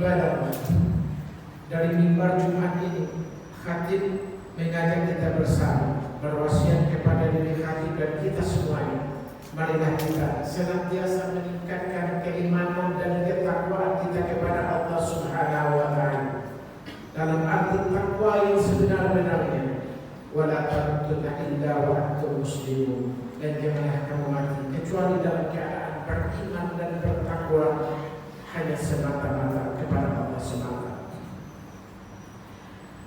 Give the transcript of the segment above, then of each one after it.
ibadah dari mimbar Jumat ini, khatib mengajak kita bersama berwasiat kepada diri khatib dan kita semuanya. Marilah kita senantiasa meningkatkan keimanan dan ketakwaan kita kepada Allah Subhanahu wa Ta'ala. Dalam arti takwa yang sebenar-benarnya, wala tamutunna illa wa antum muslimun, dan janganlah kamu mati kecuali dalam keadaan beriman dan bertakwa hanya semata-mata kepada Allah semata.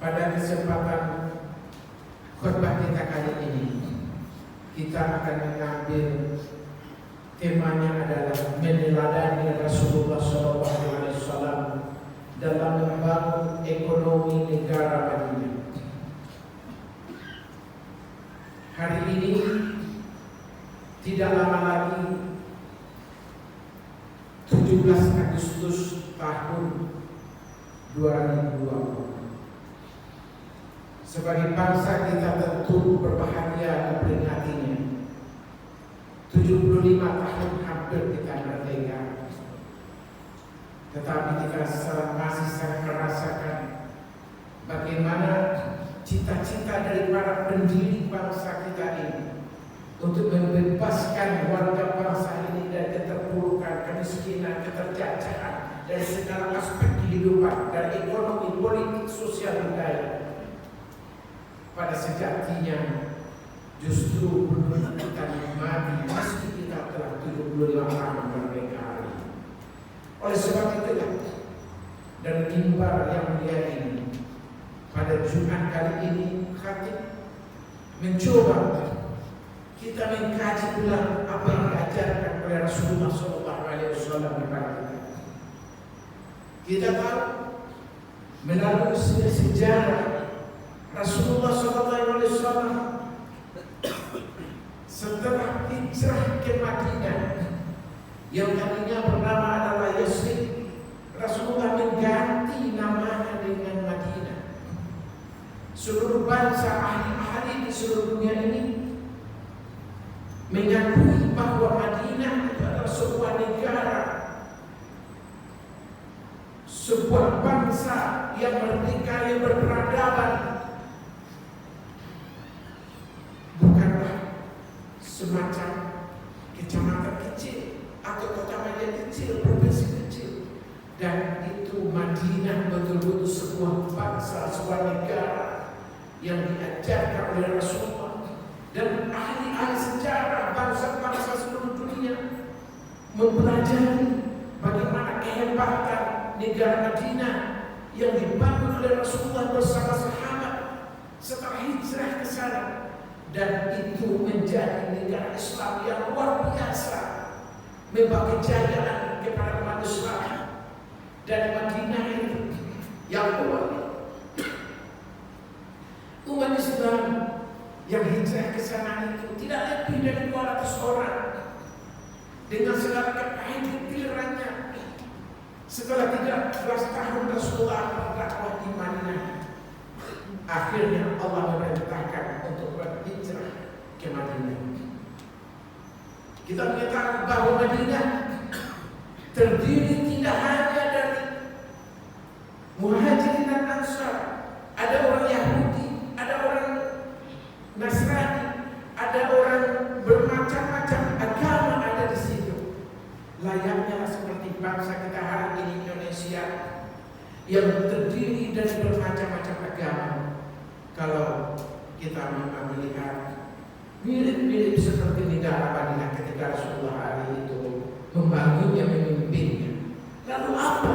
Pada kesempatan khutbah kita kali ini, kita akan mengambil temanya adalah meneladani Rasulullah SAW dalam membangun ekonomi negara Madinah. Hari ini tidak lama lagi 17 Agustus tahun 2020. Sebagai bangsa kita tentu berbahagia memperingatinya. 75 tahun hampir kita merdeka. Tetapi kita masih sangat merasakan bagaimana cita-cita dari para pendiri bangsa kita ini untuk membebaskan warga bangsa ini dari keterpurukan, kemiskinan, keterjajahan, dari segala aspek kehidupan, dari ekonomi, politik, sosial, budaya. Pada sejatinya justru belum kita nikmati meski kita telah 75 tahun merdeka hari. Oleh sebab itulah, dan mimbar yang mulia ini pada Jumat kali ini khatib mencoba kita mengkaji ulang apa yang diajarkan oleh Rasulullah SAW kepada kita. Kita tahu melalui sejarah Rasulullah SAW setelah hijrah ke Madinah yang tadinya bernama adalah Yasrib, Rasulullah mengganti namanya dengan Madinah. Seluruh bangsa ahli-ahli di seluruh dunia ini mengakui bahwa Madinah itu adalah sebuah negara, sebuah bangsa yang merdeka, yang berperadaban. Semacam kecamatan kecil atau kota Madinah kecil, provinsi kecil, dan itu Madinah betul-betul sebuah bangsa, sebuah negara yang diajarkan oleh Rasulullah. Dan ahli-ahli sejarah bangsa-bangsa seluruh dunia mempelajari bagaimana kehebatan negara Madinah yang dibangun oleh Rasulullah bersama sahabat setelah hijrah ke sana. Dan itu menjadi negara Islam yang luar biasa, membawa kejayaan kepada umat Islam. Dan Madinah itu yang luar umat Islam yang hijrah ke sana itu tidak lebih dari 200 orang dengan segala kepintarannya. Setelah 13 tahun Rasulullah berdakwah di Madinah, akhirnya Allah memerintahkan untuk berhijrah ke Madinah. Kita mengetahui bahwa Madinah terdiri tidak hanya dari Muhajirin dan Ansar, ada orang Yahudi, ada orang Nasrani, ada orang bermacam-macam agama ada di situ. Layaknya seperti bangsa kita hari ini Indonesia yang terdiri dari bermacam-macam agama. Kalau kita memang melihat mirip-mirip seperti negara Madinah ketika Rasulullah hari itu membangunnya, memimpinnya. Lalu apa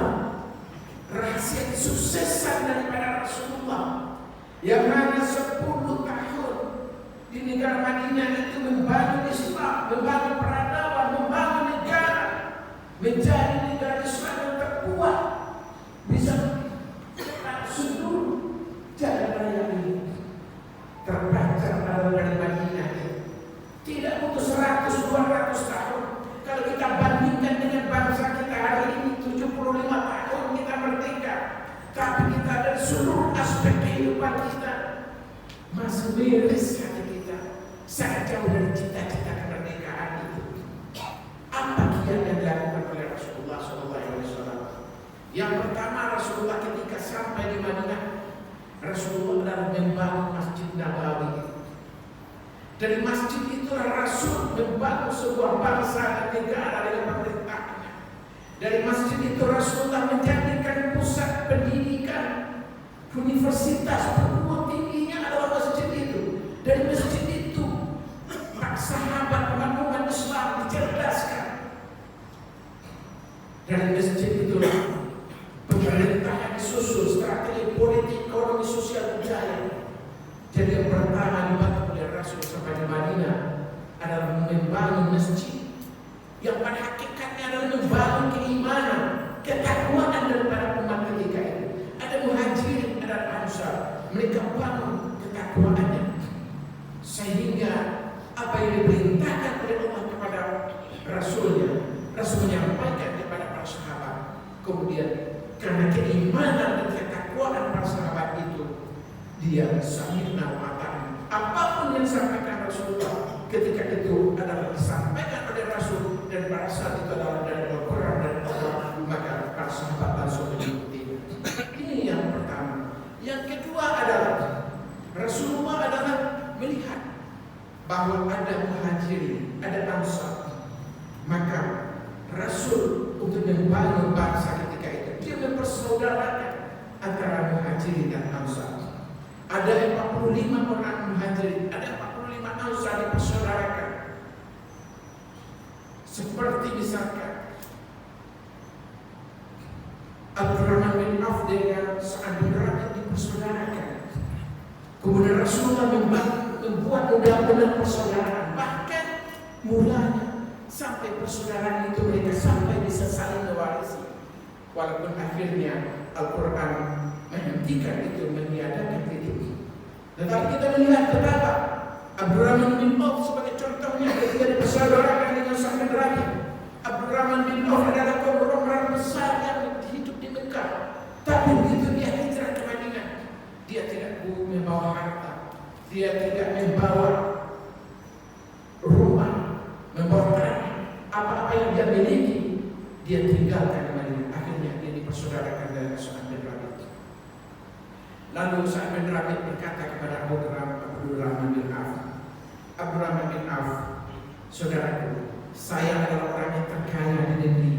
rahasia kesuksesan daripada Rasulullah yang hanya 10 tahun di negara Madinah itu membangun Islam, membangun peradaban, membangun negara menjadi negara Islam yang terkuat, bisa seluruh jalan raya ini terpanjang dari Madinah. Tidak butuh 100-200 tahun. Kalau kita bandingkan dengan bangsa kita hari ini 75 tahun kita merdeka, tapi kita dari seluruh aspek kehidupan kita masih miris hati kita, sangat jauh dari cita-cita kemerdekaan itu. Apa kiat yang dilakukan oleh Rasulullah SAW? Yang pertama, Rasulullah ketika sampai di Madinah, Rasulullah adalah membangun Masjid Nabawi. Dari masjid itulah Rasul membangun sebuah bangsa dan negara dengan pemerintahnya. Dari masjid itu Rasulullah menjadikan pusat pendidikan, universitas, perguruan tingginya adalah masjid itu. Dari masjid itu para sahabat umat Islam dicerdaskan. Dari masjid itulah pemerintahan disusun, strategi politik, ekonomi, sosial, budaya. Jadi yang pertama dibantu oleh Rasul sampai di Madinah adalah membangun masjid yang pada hakikatnya adalah membangun keimanan, ketakwaan daripada umat ketika itu. Ada muhajirin, ada ansar, mereka bangun ketakwaannya sehingga apa yang diperintahkan oleh Allah kepada Rasulnya, Rasul menyampaikan kepada para sahabat. Kemudian karena keimanan dan ketakwaan para sahabat itu, dia sami'na wa ata'na. Apapun yang disampaikan Rasulullah ketika itu adalah disampaikan oleh Rasul dan pada saat itu adalah dari Al-Quran dan Allah, maka para sahabat langsung mengikuti. Ini yang pertama. Yang kedua adalah Rasulullah adalah melihat bahwa ada muhajirin, ada ansar. Maka Rasul untuk membangun bangsa ketika itu, dia mempersaudarakan antara muhajirin dan ansar. Ada 45 orang muhajirin, ada 45 ansar dipersaudarakan. Seperti misalkan Abdurrahman bin Auf dengan Sa'ad bin Rabi dipersaudarakan. Kemudian Rasulullah membuat undang-undang persaudaraan. Bahkan mulanya sampai persaudaraan itu mereka sampai bisa saling mewarisi. Walaupun akhirnya Al-Quran menghentikan itu, meniadakan itu. Tetapi kita melihat betapa Abdurrahman bin Auf sebagai contohnya ketika dipersaudarakan dengan Sa'ad bin Rabi. Abdurrahman bin Auf adalah konglomerat besar yang hidup di Mekah. Tapi begitu dia hijrah ke Madinah, dia tidak membawa harta, dia tidak membawa rumah, membawa tanah, apa-apa yang dia miliki, dia tinggalkan di Madinah. Akhirnya dia dipersaudarakan dengan Sa'ad bin Rabi. Lalu Sa'ad bin Rabi berkata kepada Abdurrahman bin Auf, Abdurrahman bin Auf, saudaraku, saya adalah orang yang terkaya di negeri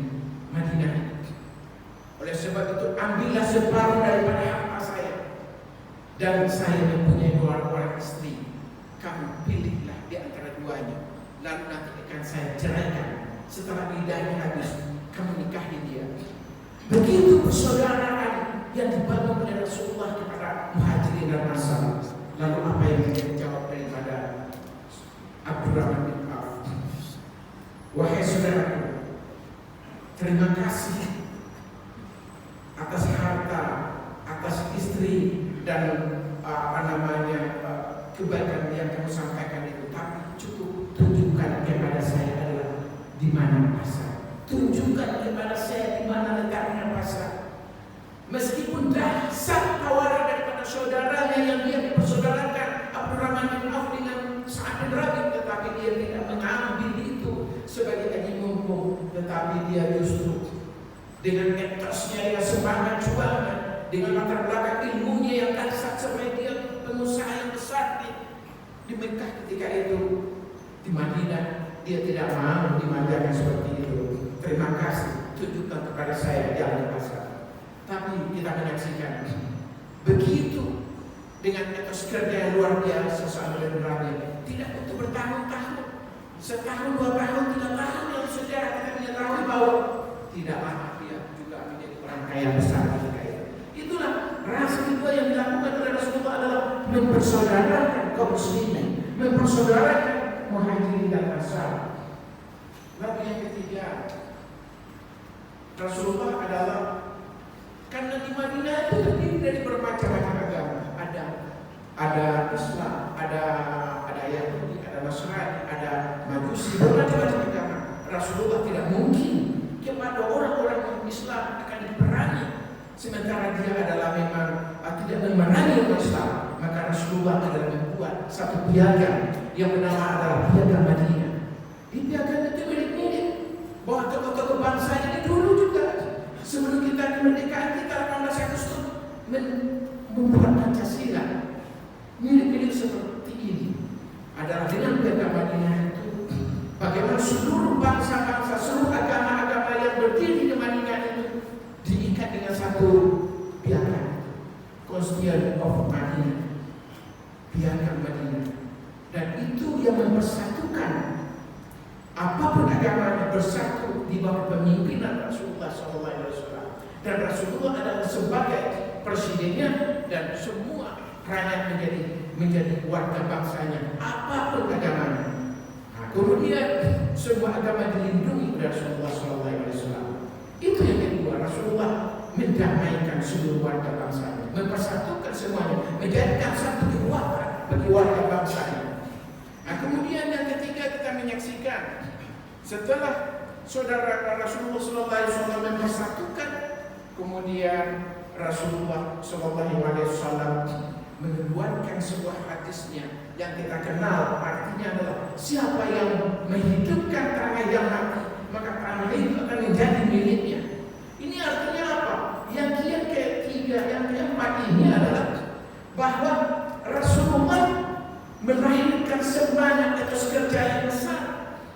Madinah. Oleh sebab itu ambillah separuh daripada harta saya. Dan saya mempunyai 2 orang istri. Kamu pilihlah di antara duanya. Lalu nanti akan saya ceraikan. Setelah idahnya habis, kamu nikahi dia. Begitu persaudaraan yang dibangun oleh Rasulullah kepada muhajirin dan ansar. Lalu apa yang dijawab daripada Abdurrahman bin Auf? Wahai saudaraku, terima kasih atas harta, atas istri dan kebaikan yang kamu sampaikan itu. Tapi cukup tunjukkan kepada saya adalah di mana pasar. Tunjukkan kepada saya di mana letaknya pasar. Meskipun dahsyat tawaran daripada saudaranya yang dia dipersaudarakan Abdurrahman bin Auf dengan Sa'ad bin Rabi, tetapi dia tidak mengambil itu sebagai haji mumpung, tetapi dia justru dengan etosnya, dengan semangat juangnya, dengan latar belakang ilmunya yang dahsyat sampai dia pengusaha yang besar di Mekah ketika itu. Di Madinah dia tidak mau dimanjakan seperti itu. Terima kasih, tunjukkan kepada saya jalan pasar. Tapi kita menyaksikan begitu dengan etos kerja yang luar biasa Sa'ad bin Rabi, tidak untuk bertahun-tahun, setahun, 2 tahun, 3 tahun yang sudah kita mengetahui bahwa tidak lama dia juga menjadi orang kaya besar ketika itu. Itulah rasa kedua yang dilakukan oleh Rasulullah adalah mempersaudarakan kaum muslimin, mempersaudarakan muhajirin dan ansar. Lalu yang ketiga, Rasulullah adalah karena di Madinah itu terdiri dari bermacam-macam agama. Ada Islam, ada Yahudi, ada Nasrani, ada Majusi, bermacam-macam agama. Rasulullah tidak mungkin kepada orang-orang Islam akan diperangi sementara dia adalah memang tidak memerangi umat Islam. Maka Rasulullah adalah membuat satu piagam yang bernama adalah Piagam Madinah. Di piagam itu milik-milik bahwa tokoh-tokoh bangsa ini dulu juga sebelum kita merdeka mana seluruh bangsa-bangsa, seluruh agama-agama yang berdiri di Madinah itu diikat dengan satu piagam, Constitution of Madinah, piagam Madinah. Dan itu yang mempersatukan apapun agamanya bersatu di bawah pemimpinan Rasulullah SAW. Dan Rasulullah adalah sebagai presidennya dan semua rakyat menjadi warga bangsanya, apapun agamanya. Nah, kemudian semua agama dilindungi oleh Rasulullah SAW. Itu yang kedua, Rasulullah mendamaikan seluruh warga bangsanya, mempersatukan semuanya, menjadikan satu kekuatan bagi warga bangsanya. Nah, kemudian yang ketiga kita menyaksikan setelah saudara Rasulullah SAW mempersatukan, kemudian Rasulullah SAW mengeluarkan sebuah hadisnya yang kita kenal, artinya adalah siapa yang menghidupkan tanah yang mati, maka tanah itu akan menjadi miliknya. Ini artinya apa? Yang ketiga, yang keempat ini adalah bahwa Rasulullah melahirkan semangat atau kerja yang besar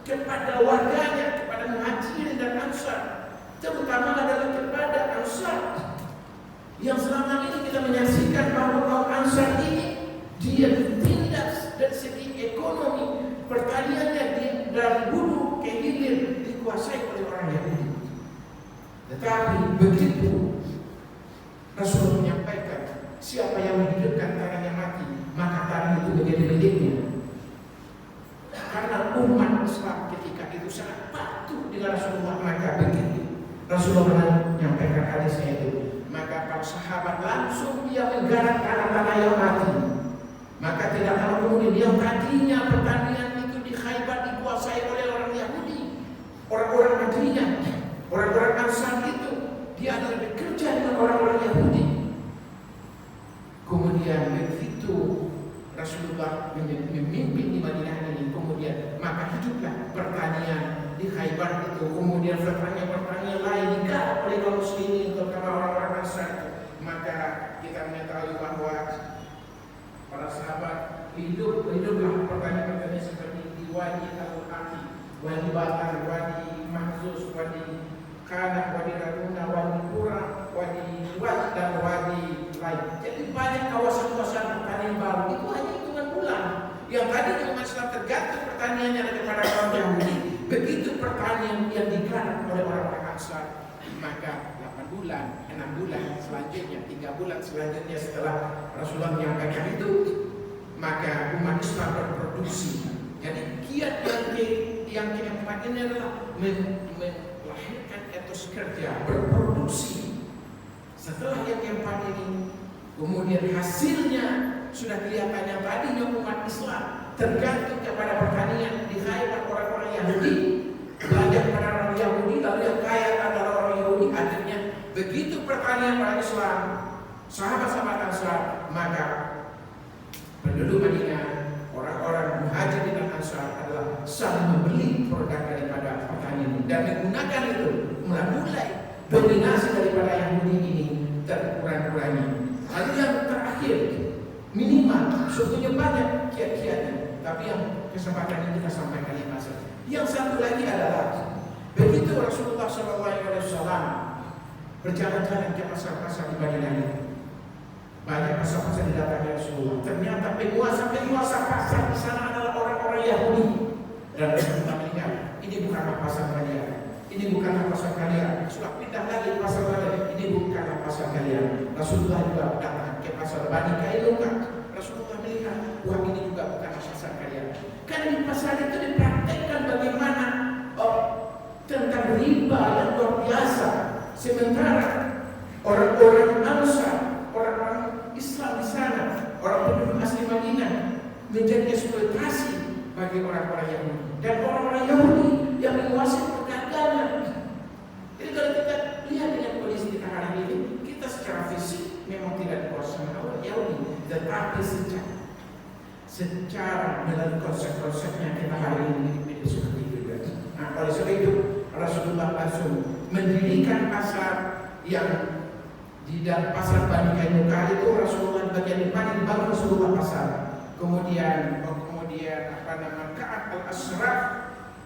kepada warganya, kepada Muhajirin dan Ansar, terutama adalah kepada Ansar yang selama ini kita menyaksikan bahwa kaum Ansar ini dia ditindas dari segi ekonomi, pertaniannya dari hulu ke hilir dikuasai oleh orang Yahudi. Tetapi begitu Rasulullah menyampaikan siapa yang menghidupkan tanahnya mati, maka tanah itu menjadi miliknya. Karena umat Islam ketika itu sangat patuh dengan Rasulullah, maka begitu Rasulullah menyampaikan hadisnya itu, maka para sahabat langsung dia menggarap tanah-tanah yang mati. Maka tidak lama kemudian yang tadinya pertanian itu di Khaybar dikuasai oleh orang Yahudi, orang-orang Madinah, orang-orang Ansar itu dia adalah bekerja dengan orang-orang Yahudi. Kemudian begitu Rasulullah memimpin di Madinah ini, kemudian maka hiduplah pertanian di Khaybar itu, kemudian pertanian lain digarap oleh kaum muslimin, terutama orang-orang Ansar. Maka kita mengetahui bahwa para sahabat hiduplah pertanian-pertanian seperti di Wadi Al-Aqi, Wadi Batar, Wadi Mahzus, Wadi Kanah, Wadi Raduna, Wadi Pura, Wadi Wad dan Wadi lain. Jadi banyak kawasan-kawasan pertanian baru. Itu hanya hitungan bulan. Yang tadi umat Islam tergantung pertaniannya kepada kaum Yahudi. Begitu pertanian yang digarap oleh orang-orang Ansar, maka 8 bulan, 6 bulan selanjutnya, 3 bulan selanjutnya setelah Rasulullah menyampaikan itu, maka umat Islam berproduksi. Jadi kiat yang keempat ini adalah melahirkan etos kerja, berproduksi. Setelah yang keempat ini, kemudian hasilnya sudah kelihatan. Yang tadinya umat Islam tergantung kepada pertanian di Khaybar orang-orang Yahudi, belajar kepada orang Yahudi, lalu yang kaya adalah orang Yahudi. Akhirnya begitu pertanian orang Islam, sahabat-sahabat Ansar, maka penduduk Madinah, orang-orang Muhajirin dan Ansar adalah saling membeli produk daripada pertanian dan menggunakan itu, mulai dominasi daripada Yahudi ini terkurang-kurangi. Lalu yang terakhir, minimal sebetulnya banyak kiat-kiatnya, tapi yang kesempatan ini kita sampaikan yang masuk. Yang satu lagi adalah begitu Rasulullah SAW berjalan-jalan ke pasar-pasar di Madinah ini, banyak pasar-pasar didatangi Rasulullah. Ternyata penguasa pasar di sana adalah orang-orang Yahudi. Dan Rasulullah melihat, ini bukanlah pasar kalian, ini bukanlah pasar kalian. Sudah pindah lagi pasar kalian, ini bukanlah pasar kalian. Rasulullah juga datang ke pasar Bani Kainuka. Rasulullah melihat, wah ini juga bukanlah pasar kalian. Karena di pasar itu dipraktekkan bagaimana tentang riba yang luar biasa. Sementara orang-orang Ansar, orang-orang Islam di sana, orang penduduk asli Madinah menjadi eksploitasi bagi orang-orang Yahudi dan orang-orang Yahudi yang menguasai perdagangan. Jadi kalau kita lihat dengan kondisi kita hari ini, kita secara fisik memang tidak dikuasai oleh Yahudi, tetapi secara melalui konsep-konsepnya kita hari ini seperti itu. Nah, oleh sebab itu Rasulullah langsung mendirikan pasar yang di dalam pasar Bani Kainuka itu. Rasulullah bagian depan dibangun Rasulullah pasar. Kemudian Ka'ab al-Ashraf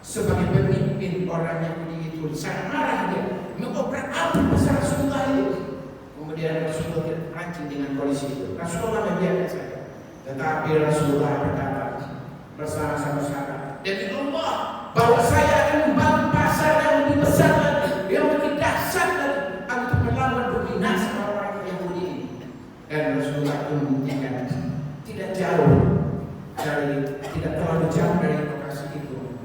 sebagai pemimpin orang Yahudi itu sangat marah dia, mengobrak abrik besar Rasulullah itu. Kemudian Rasulullah terpancing dengan kondisi itu. Rasulullah membiarkan saja. Tetapi Rasulullah berkata bersama-sama sahabat, demi Allah bahwa saya akan membangun pasar yang lebih besar lagi, yang lebih dahsyat lagi untuk melawan dominasi orang Yahudi ini. Dan Rasulullah itu membuktikan tidak terlalu jauh dari lokasi itu.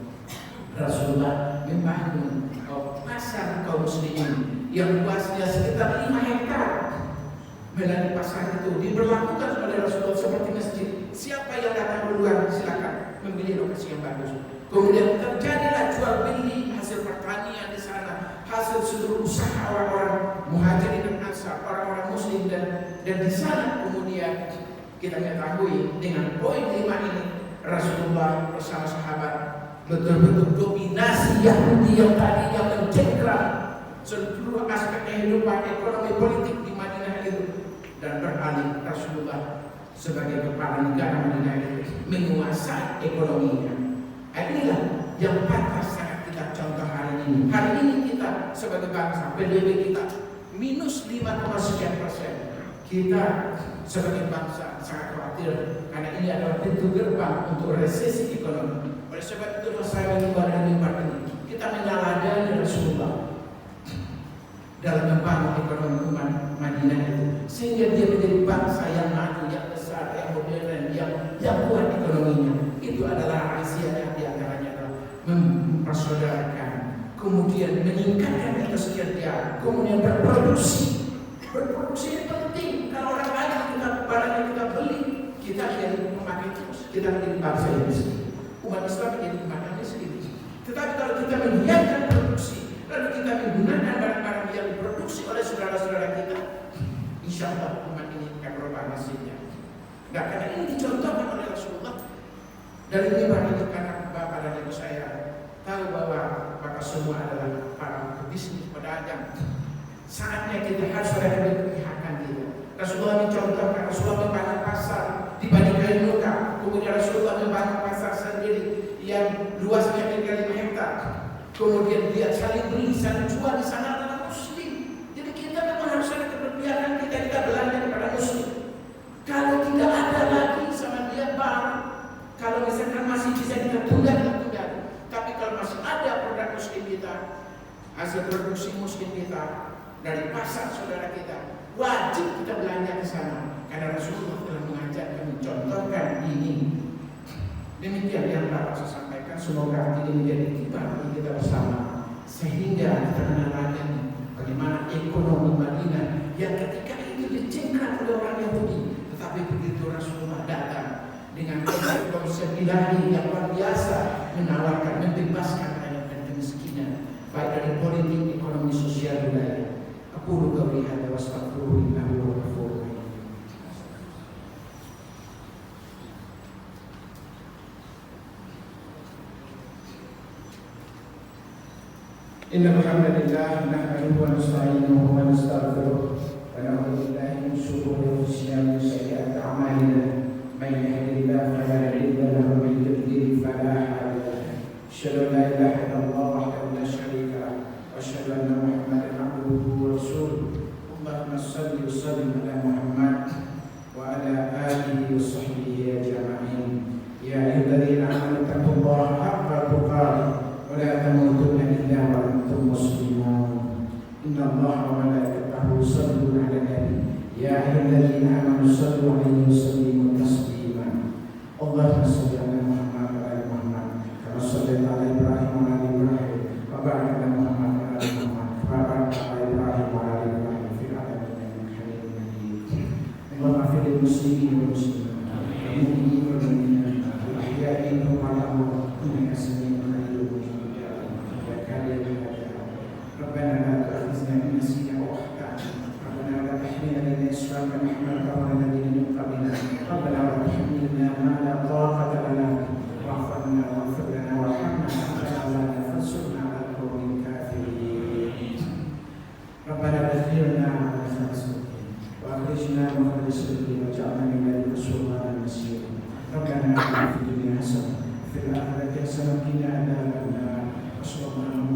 Rasulullah membangun pasar kaum muslimin yang luasnya sekitar 5 hektar. Melalui pasar itu diberlakukan oleh Rasulullah seperti masjid. Siapa yang datang duluan silakan memilih lokasi yang bagus. Kemudian terjadilah jual beli hasil pertanian di sana, hasil seluruh usaha orang-orang muhajirin dan ansar, orang-orang muslim, dan di sana kemudian kita mengetahui dengan poin 5 ini Rasulullah bersama sahabat betul-betul dominasi Yahudi yang tadinya mencengkram seluruh aspek kehidupan ekonomi politik di Madinah itu, dan beralih Rasulullah sebagai kepala negara Madinah itu menguasai ekonominya. Inilah yang pantas sangat kita contoh hari ini. Hari ini kita sebagai bangsa, PDB kita minus 5,sekian%. Kita sebagai bangsa sangat khawatir karena ini adalah pintu gerbang untuk resesi ekonomi. Oleh sebab itu saya mengimbau dari mimbar ini, kita meneladani Rasulullah dalam membangun ekonomi umat Madinah itu, sehingga dia menjadi bangsa yang maju, yang besar, yang modern, yang kuat ekonominya. Itu adalah rahasianya, di antaranya adalah mempersaudarakan, kemudian meningkatkan etos kerja, kemudian berproduksi. Berproduksi itu penting. Kalau orang lain barang yang kita beli, kita jadi memakai terus, kita menjadi bangsa yang miskin. Umat Islam menjadi umat yang miskin. Tetapi kalau kita menyiapkan produksi, lalu kita menggunakan barang-barang yang diproduksi oleh saudara-saudara kita, insya Allah umat ini akan berubah nasibnya. Nah, karena ini dicontohkan oleh Rasulullah dari mimbar itu, karena Bapak dan Ibu saya tahu bahwa Bapak semua adalah para pebisnis, pedagang. Saatnya kita harus ada keberpihakan kita. Rasulullah mencontohkan, Rasulullah membangun pasar di Bani Kainuka, kemudian Rasulullah membangun pasar sendiri yang luasnya kira-kira 5 hektar. Kemudian dia saling beli, saling jual di sana adalah muslim. Jadi kita memang harus ada keberpihakan kita belanja kepada muslim. Kalau tidak ada lagi sama dia baru. Kalau misalkan masih bisa kita tunda. Tapi kalau masih ada produk muslim kita, hasil produksi muslim kita dari pasar saudara kita, wajib kita belanja ke sana. Karena Rasulullah telah mengajarkan, mencontohkan ini. Demikian yang dapat saya sampaikan. Semoga ini menjadi tiba bagi kita bersama, sehingga kita meneladani bagaimana ekonomi Madinah yang ketika itu dicengkram oleh orang Yahudi, tetapi begitu Rasulullah datang dengan konsep ilahi yang luar biasa, menawarkan, membebaskan rakyat dan kemiskinan, baik dari politik, ekonomi, sosial, budaya. Aku qauli hadza wa astaghfiruhu innahu huwal ghafurur rahim. Innal hamdalillah nahmaduhu wa nasta'inuhu wa nastaghfiruh wa na'udzu billahi min shururi anfusina wa min sayyi'ati a'malina. Man yahdihillahu fala mudilla lahu wa man yudlil fala hadiya lahu. Asyhadu an la ilaha illallah wahdahu la syarika lahu wa asyhadu anna Muhammadan abduhu wa rasuluh. Allahumma shalli wa sallim ala Muhammad wa ala alihi wa sahbihi ajma'in. Ya ayyuhalladzina amanu taqullaha haqqa tuqatih wa la tamutunna illa wa antum muslimun. Innallaha wa malaikatahu yusholluna 'alan nabi. Ya ayyuhalladzina amanu shallu 'alaihi wa sallimu taslima. Allahumma shalli ala Muhammad wa ala Muhammad kama shallaita ala Ibrahim wa ala Ibrahim wa barik ala Muhammad wa ala Muhammad wa barik ala Ibrahim wa ala Ibrahim fil 'alamin innaka Hamidum Majid. Allahumma ighfir lil muslimin wal muslimat wal mu'minin wal mu'minat al ahya'i minhum wal amwat innaka sami'un qarib. ربنا لا تؤاخذنا إن نسينا أو أخطأنا ربنا لا تحمل علينا إصرا كما حملته على الذين من قبلنا ربنا ولا تحملنا ما لا طاقة لنا واعف عنا واغفر لنا وارحمنا أنت مولانا فانصرنا على القوم الكافرين ربنا بلغنا عمل الصالحين وأخرجنا مخرج الصدق واجعلنا من ذلك سلطانا نصيرا ربنا آتنا في الدنيا حسنة fil akhirati hasanah wa qina adzabannar. Assalamualaikum